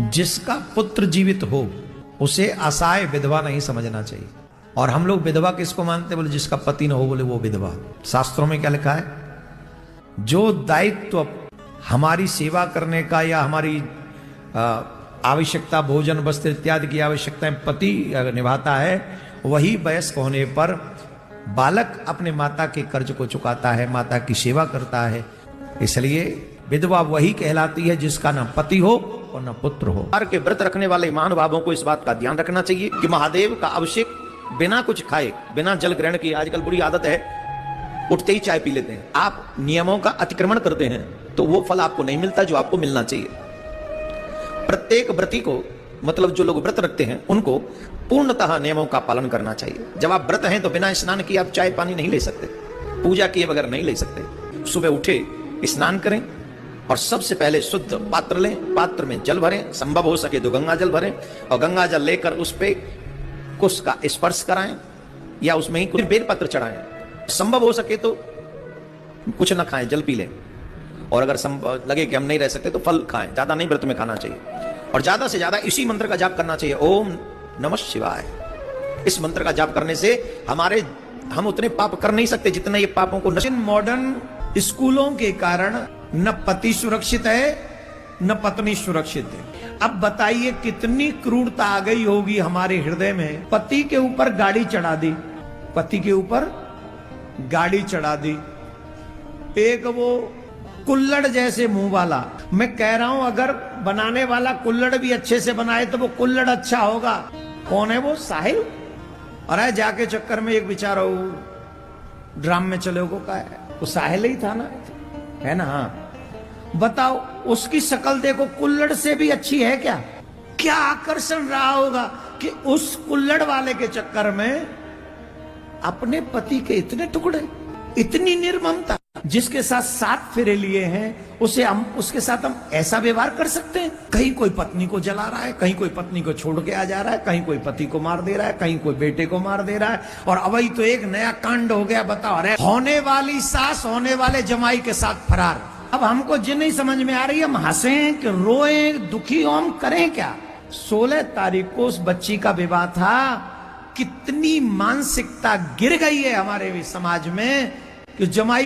जिसका पुत्र जीवित हो उसे असहाय विधवा नहीं समझना चाहिए। और हम लोग विधवा किसको मानते, बोले जिसका पति न हो, बोले वो विधवा। शास्त्रों में क्या लिखा है, जो दायित्व हमारी सेवा करने का या हमारी आवश्यकता भोजन वस्त्र इत्यादि की आवश्यकताएं पति निभाता है, वही वयस्क होने पर बालक अपने माता के कर्ज को चुकाता है, माता की सेवा करता है। इसलिए विधवा वही कहलाती है जिसका न पति हो और न पुत्र हो। के व्रत रखने वाले महानुभावों को इस बात का ध्यान रखना चाहिए कि महादेव का अभिषेक बिना कुछ खाए, बिना जल ग्रहण किए, आजकल बुरी आदत है, उठते ही चाय पी लेते हैं। आप नियमों का अतिक्रमण करते हैं तो वो फल आपको नहीं मिलता जो आपको मिलना चाहिए। प्रत्येक व्रती को, मतलब जो लोग व्रत रखते हैं, उनको पूर्णतः नियमों का पालन करना चाहिए। जब आप व्रत हैं तो बिना स्नान किए आप चाय पानी नहीं ले सकते, पूजा किए बगैर नहीं ले सकते। सुबह उठे, स्नान करें और सबसे पहले शुद्ध पात्र लें, पात्र में जल भरें, संभव हो सके तो गंगा जल भरें और गंगा जल लेकर उस पे कुश का स्पर्श कराएं या उसमें ही कुछ बेलपत्र चढ़ाएं। संभव हो सके तो कुछ न खाएं, जल पी लें। और अगर लगे कि हम नहीं रह सकते तो फल खाएं, ज्यादा नहीं व्रत में खाना चाहिए। और ज्यादा से ज्यादा इसी मंत्र का जाप करना चाहिए, ओम नमः शिवाय। इस मंत्र का जाप करने से हम उतने पाप कर नहीं सकते जितने ये पापों को। मॉडर्न स्कूलों के कारण न पति सुरक्षित है न पत्नी सुरक्षित है। अब बताइए कितनी क्रूरता आ गई होगी हमारे हृदय में। पति के ऊपर गाड़ी चढ़ा दी, पति के ऊपर गाड़ी चढ़ा दी, एक वो कुल्लड़ जैसे मुंह वाला। मैं कह रहा हूं अगर बनाने वाला कुल्लड़ भी अच्छे से बनाए तो वो कुल्लड़ अच्छा होगा। कौन है वो, साहिल। अरे जाके चक्कर में एक बेचारा ड्राम में चले को का है, वो साहिल ही था ना, है ना। हाँ बताओ, उसकी शक्ल देखो, कुल्लड़ से भी अच्छी है क्या? क्या आकर्षण रहा होगा कि उस कुल्लड़ वाले के चक्कर में अपने पति के इतने टुकड़े, इतनी निर्ममता। जिसके साथ 7 फेरे लिए हैं उसके साथ हम ऐसा व्यवहार कर सकते हैं? कहीं कोई पत्नी को जला रहा है, कहीं कोई पत्नी को छोड़ के आ जा रहा है, कहीं कोई पति को मार दे रहा है, कहीं कोई बेटे को मार दे रहा है। और अवई तो एक नया कांड हो गया, बताओ। अरे होने वाली सास होने वाले जमाई के साथ फरार। अब हमको जिन नहीं समझ में आ रही, हम हंसें कि रोएं, दुखी हो, हम करें क्या? 16 तारीख को उस बच्ची का विवाह था। कितनी मानसिकता गिर गई है हमारे समाज में कि जमाई